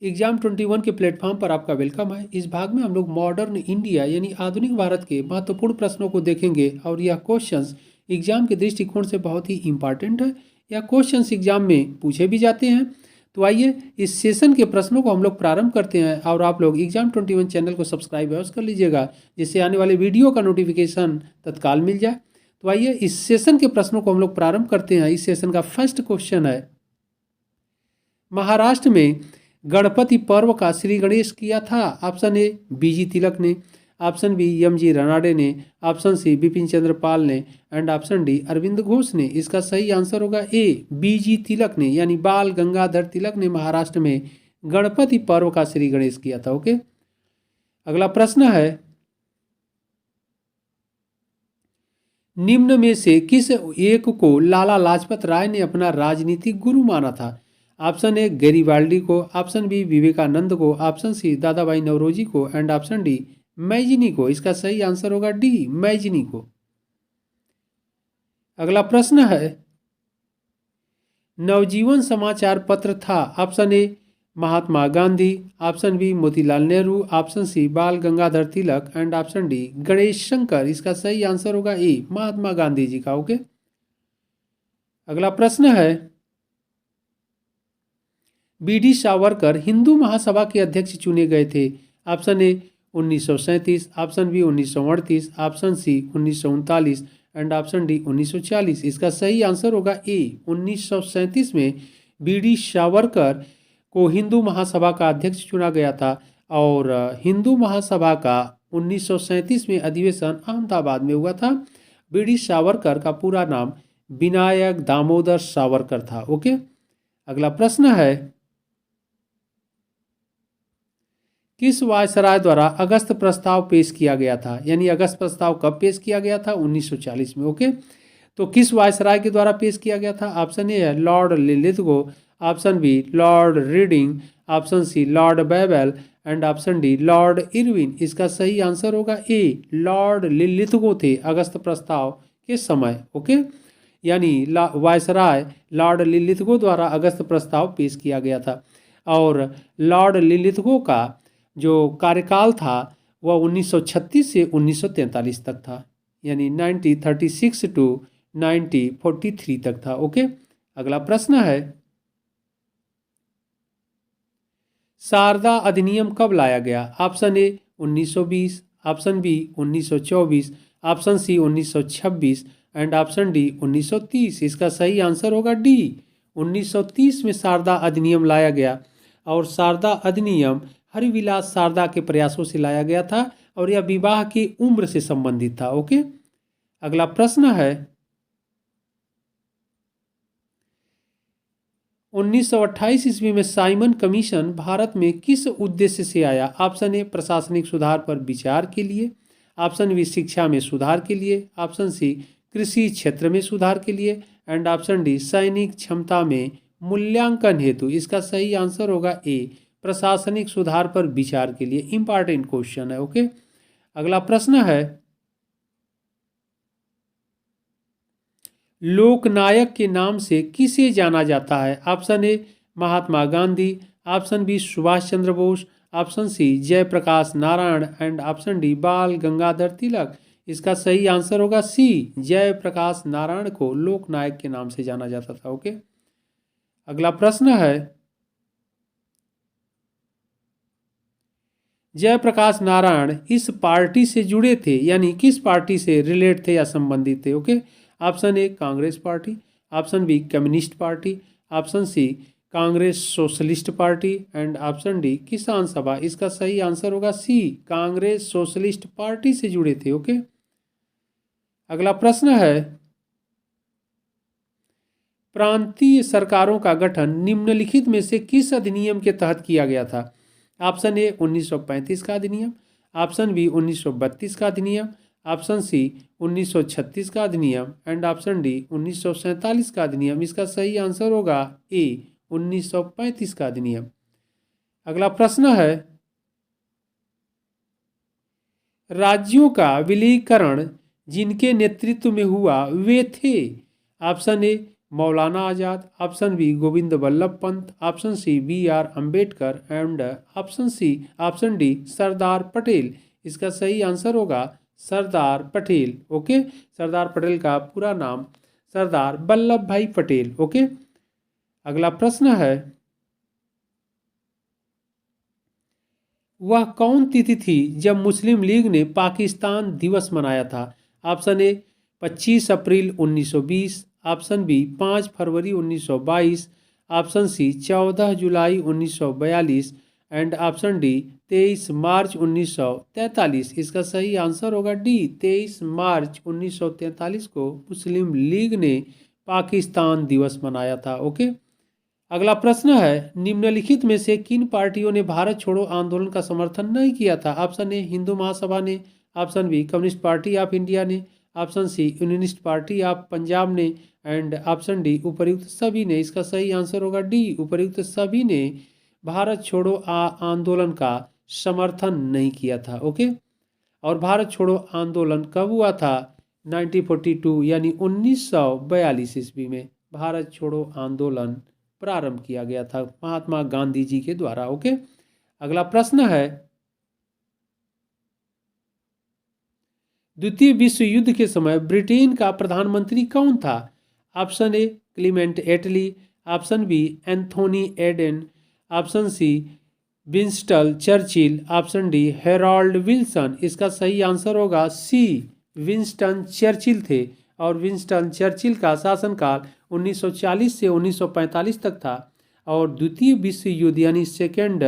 Exam 21 के platform पर आपका वेलकम है। इस भाग में हम लोग मॉडर्न इंडिया यानी आधुनिक भारत के महत्वपूर्ण प्रश्नों को देखेंगे और यह क्वेश्चंस एग्जाम के दृष्टिकोण से बहुत ही इंपॉर्टेंट है। यह क्वेश्चंस एग्जाम में पूछे भी जाते हैं। तो आइए इस सेशन के प्रश्नों को हम लोग प्रारंभ करते हैं और आप लोग एग्जाम 21 चैनल को सब्सक्राइब अवश्य कर लीजिएगा, जिससे आने वाले वीडियो का नोटिफिकेशन तत्काल मिल जाए। तो आइए इस सेशन के प्रश्नों को हम लोग प्रारंभ करते हैं। इस सेशन का फर्स्ट क्वेश्चन है, महाराष्ट्र में गणपति पर्व का श्री गणेश किया था? ऑप्शन ए बीजी तिलक ने, ऑप्शन बी एम.जी. रानाडे ने, ऑप्शन सी बिपिन चंद्र पाल ने and option D Aurobindo Ghosh ने। इसका सही आंसर होगा ए बीजी तिलक ने, यानी बाल गंगाधर तिलक ने महाराष्ट्र में गणपति पर्व का श्री गणेश किया था। ओके, अगला प्रश्न है, निम्न में से किस एक को लाला लाजपत राय ने अपना राजनीतिक गुरु माना था? ऑप्शन ए गैरीबाल्डी को, ऑप्शन बी विवेकानंद को, ऑप्शन सी दादा भाई नौरोजी को एंड ऑप्शन डी मैजिनी को। इसका सही आंसर होगा डी मैजिनी को। अगला प्रश्न है, नवजीवन समाचार पत्र था? Option A Mahatma Gandhi, option B Motilal Nehru, option C Bal Gangadhar Tilak and option D Ganesh Shankar. इसका सही आंसर होगा ए महात्मा गांधी जी का। ओके, अगला प्रश्न है, बी.डी. सावरकर हिंदू महासभा के अध्यक्ष चुने गए थे? Option A 1937, option B 1938, option C 1939 and option D 1940। इसका सही आंसर होगा ए 1937 में बी.डी. सावरकर को हिंदू महासभा का अध्यक्ष चुना गया था और हिंदू महासभा का 1937 में अधिवेशन अहमदाबाद में हुआ था। बी.डी. सावरकर का पूरा नाम विनायक दामोदर सावरकर था। ओके, अगला प्रश्न है, किस वायसराय द्वारा अगस्त प्रस्ताव पेश किया गया था? यानी अगस्त प्रस्ताव कब पेश किया गया था? 1940 में। ओके, तो किस वायसराय के द्वारा पेश किया गया था? ऑप्शन ए है Lord Linlithgow, option B Lord Reading, option C Lord Wavell and option D Lord Irwin. इसका सही आंसर होगा ए लॉर्ड लिलिथगो थे अगस्त प्रस्ताव के समय। ओके, यानी वायसराय लॉर्ड लिलिथगो द्वारा अगस्त प्रस्ताव पेश किया गया था और लॉर्ड लिलिथगो का जो कार्यकाल था वह 1936 से 1943 तक था, यानी 1936 टू 1943 तक था। ओके, अगला प्रश्न है, शारदा अधिनियम कब लाया गया? Option A 1920, option B 1924, option C 1926 and option D 1930। इसका सही आंसर होगा डी 1930 में शारदा अधिनियम लाया गया और शारदा अधिनियम हरिविलास शारदा के प्रयासों से लाया गया था और यह विवाह की उम्र से संबंधित था। ओके, अगला प्रश्न है, 1928 ईस्वी में साइमन कमीशन भारत में किस उद्देश्य से आया? ऑप्शन ए प्रशासनिक सुधार पर विचार के लिए, ऑप्शन बी शिक्षा में सुधार के लिए, ऑप्शन सी कृषि क्षेत्र में सुधार के लिए एंड ऑप्शन डी सैनिक क्षमता में मूल्यांकन हेतु। इसका सही आंसर होगा ए प्रशासनिक सुधार पर विचार के लिए। इंपॉर्टेंट क्वेश्चन है। ओके, अगला प्रश्न है, लोकनायक के नाम से किसे जाना जाता है? Option A Mahatma Gandhi, option B Subhash Chandra Bose, option C Jayaprakash Narayan and option D Bal Gangadhar तिलक। इसका सही आंसर होगा सी जयप्रकाश नारायण को लोकनायक के नाम से जाना जाता था। ओके, अगला प्रश्न है, जयप्रकाश नारायण इस पार्टी से जुड़े थे, यानी किस पार्टी से रिलेट थे या संबंधित थे? Okay, option A Congress party, option B communist party, option C Congress socialist party and option D Kisan Sabha. इसका सही आंसर होगा सी कांग्रेस सोशलिस्ट पार्टी से जुड़े थे। ओके, अगला प्रश्न है, प्रांतीय सरकारों का गठन निम्नलिखित में से किस अधिनियम के तहत किया गया था? ऑप्शन ए 1935 का अधिनियम, ऑप्शन बी 1932 का अधिनियम, ऑप्शन सी 1936 का अधिनियम एंड ऑप्शन डी 1947 का अधिनियम। इसका सही आंसर होगा ए 1935 का अधिनियम। अगला प्रश्न है, राज्यों का विलीनीकरण जिनके नेतृत्व में हुआ वे थे? Option A Maulana Azad, option B Govind Ballabh Pant, option C B R Ambedkar and option D Sardar Patel. इसका सही आंसर होगा सरदार पटेल। ओके, सरदार पटेल का पूरा नाम सरदार वल्लभ भाई पटेल। ओके, अगला प्रश्न है, वह कौन तिथि थी जब मुस्लिम लीग ने पाकिस्तान दिवस मनाया था? ऑप्शन ए 25 अप्रैल 1920, ऑप्शन बी 5 फरवरी 1922, ऑप्शन सी 14 जुलाई 1942 एंड ऑप्शन डी 23 मार्च 1943। इसका सही आंसर होगा डी 23 मार्च 1943 को मुस्लिम लीग ने पाकिस्तान दिवस मनाया था। ओके, अगला प्रश्न है, निम्नलिखित में से किन पार्टियों ने भारत छोड़ो आंदोलन का समर्थन नहीं किया था? ऑप्शन ए हिंदू महासभा ने, option B communist Party of India ने, option C Unionist Party of Punjab ने एंड ऑप्शन डी उपर्युक्त सभी ने। इसका सही आंसर होगा डी उपर्युक्त सभी ने भारत छोड़ो आंदोलन का समर्थन नहीं किया था। ओके, और भारत छोड़ो आंदोलन कब हुआ था? 1942 यानी 1942 ईस्वी में भारत छोड़ो आंदोलन प्रारंभ किया गया था महात्मा गांधी जी के द्वारा। ओके, अगला प्रश्न है, द्वितीय विश्व युद्ध के समय ब्रिटेन का प्रधानमंत्री कौन था? Option A Clement Attlee, option B Anthony Eden, option C Winston Churchill, option D Harold Wilson. इसका सही आंसर होगा सी विंस्टन चर्चिल थे, और विंस्टन चर्चिल का शासनकाल 1940 से 1945 तक था, और द्वितीय विश्व युद्ध यानी सेकेंड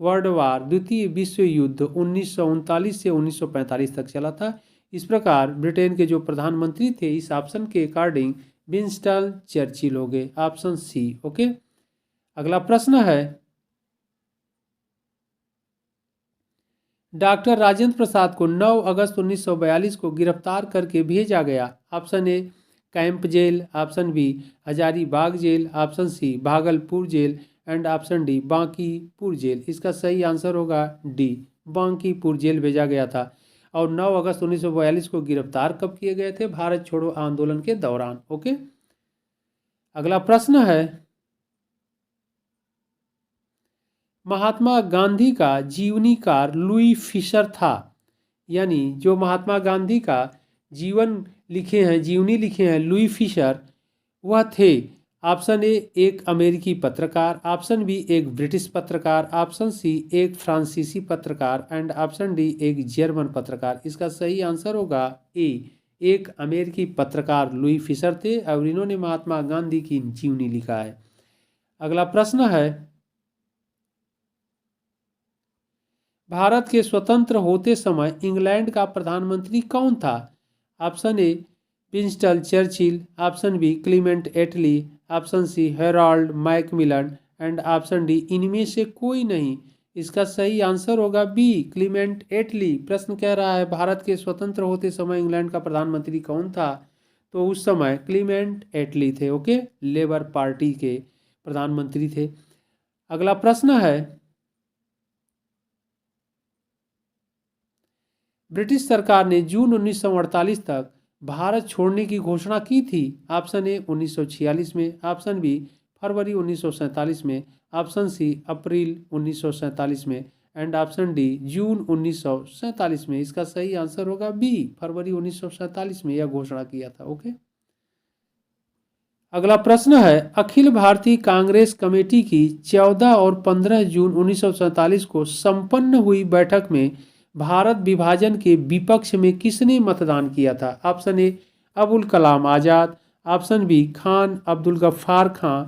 वर्ल्ड वार, द्वितीय विश्व युद्ध 1939 से 1945 तक चला था। इस प्रकार ब्रिटेन के जो प्रधानमंत्री थे इस ऑप्शन के अकॉर्डिंग विंस्टन चर्चिल हो गए, ऑप्शन सी। ओके, अगला प्रश्न है, डॉक्टर राजेंद्र प्रसाद को 9 अगस्त 1942 को गिरफ्तार करके भेजा गया। Option A camp jail, option B Hazaribagh jail, option C Bhagalpur jail and option D Bankipur jail. इसका सही आंसर होगा डी बांकीपुर जेल भेजा गया था। और 9 अगस्त 1942 को गिरफ्तार कब किए गए थे? भारत छोड़ो आंदोलन के दौरान। ओके, अगला प्रश्न है, महात्मा गांधी का जीवनीकार लुई फिशर था, यानी जो महात्मा गांधी का जीवन लिखे हैं, जीवनी लिखे हैं लुई फिशर, वह थे ऑप्शन ए एक अमेरिकी पत्रकार, ऑप्शन बी एक ब्रिटिश पत्रकार, ऑप्शन सी एक फ्रांसीसी पत्रकार एंड ऑप्शन डी एक जर्मन पत्रकार। इसका सही आंसर होगा ए एक अमेरिकी पत्रकार लुई फिशर थे, और इन्होंने महात्मा गांधी की जीवनी लिखा है। अगला प्रश्न है, भारत के स्वतंत्र होते समय इंग्लैंड का प्रधानमंत्री कौन था? Option A Winston Churchill, option B Clement Attlee, option C Harold Macmillan and option D इनमें से कोई नहीं। इसका सही आंसर होगा बी क्लीमेंट एटली। प्रश्न कह रहा है भारत के स्वतंत्र होते समय इंग्लैंड का प्रधानमंत्री कौन था? तो उस समय क्लीमेंट एटली थे। ओके, लेबर पार्टी के प्रधानमंत्री थे। अगला प्रश्न है, ब्रिटिश सरकार ने जून 1948 तक भारत छोड़ने की घोषणा की थी। ऑप्शन ए 1946 में, ऑप्शन बी फरवरी 1947 में, ऑप्शन सी अप्रैल 1947 में एंड ऑप्शन डी जून 1947 में। इसका सही आंसर होगा बी फरवरी 1947 में यह घोषणा किया था। ओके, अगला प्रश्न है, अखिल भारतीय कांग्रेस कमेटी की 14 और 15 जून 1947 को संपन्न हुई बैठक में भारत विभाजन के विपक्ष में किसने मतदान किया था? Option A Abul Kalam Azad, option B Khan Abdul Ghaffar Khan,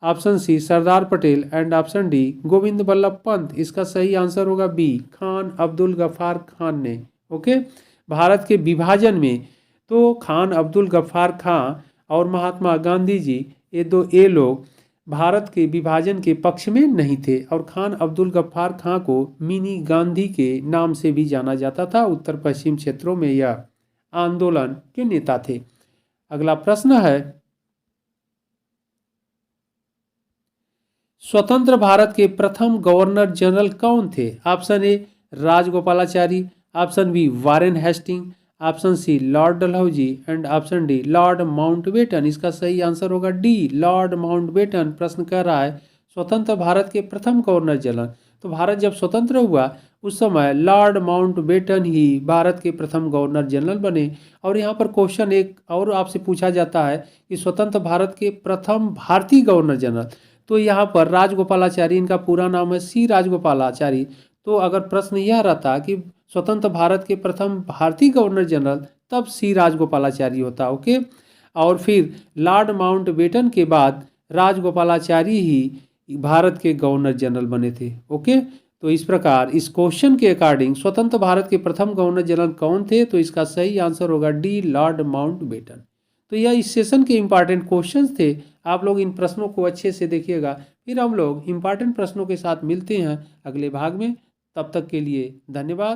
option C Sardar Patel and option D Govind Ballabh Pant. इसका सही आंसर होगा बी खान अब्दुल गफ्फार खान ने। ओके, भारत के विभाजन में तो खान अब्दुल गफ्फार खां और महात्मा गांधी जी ये लोग भारत के विभाजन के पक्ष में नहीं थे, और खान अब्दुल गफ्फार खां को मिनी गांधी के नाम से भी जाना जाता था। उत्तर पश्चिम क्षेत्रों में यह आंदोलन के नेता थे। अगला प्रश्न है, स्वतंत्र भारत के प्रथम गवर्नर जनरल कौन थे? Option A Rajagopalachari, option B Warren Hasting, option C lord Dalhousie and option D lord Mountbatten. इसका सही आंसर होगा डी लॉर्ड माउंटबेटन। प्रश्न कर रहा है स्वतंत्र भारत के प्रथम गवर्नर जनरल। तो भारत जब स्वतंत्र हुआ उस समय लॉर्ड माउंटबेटन ही भारत के प्रथम गवर्नर जनरल बने। और यहाँ पर क्वेश्चन एक और आपसे पूछा जाता है कि स्वतंत्र भारत के प्रथम भारतीय गवर्नर जनरल। तो यहाँ पर राजगोपालाचारी, इनका पूरा नाम है सी राजगोपालाचारी। तो अगर प्रश्न यह रहता कि स्वतंत्र भारत के प्रथम भारतीय गवर्नर जनरल, तब सी राजगोपालाचारी होता। ओके। और फिर लॉर्ड माउंटबेटन के बाद राजगोपालाचारी ही भारत के गवर्नर जनरल बने थे। ओके। तो इस प्रकार इस क्वेश्चन के अकॉर्डिंग स्वतंत्र भारत के प्रथम गवर्नर जनरल कौन थे? तो इसका सही आंसर होगा डी लॉर्ड माउंटबेटन। तो यह इस सेशन के इंपॉर्टेंट क्वेश्चंस थे। आप लोग इन प्रश्नों को अच्छे से देखिएगा। फिर हम लोग इंपॉर्टेंट प्रश्नों के साथ मिलते हैं अगले भाग में। तब तक के लिए धन्यवाद।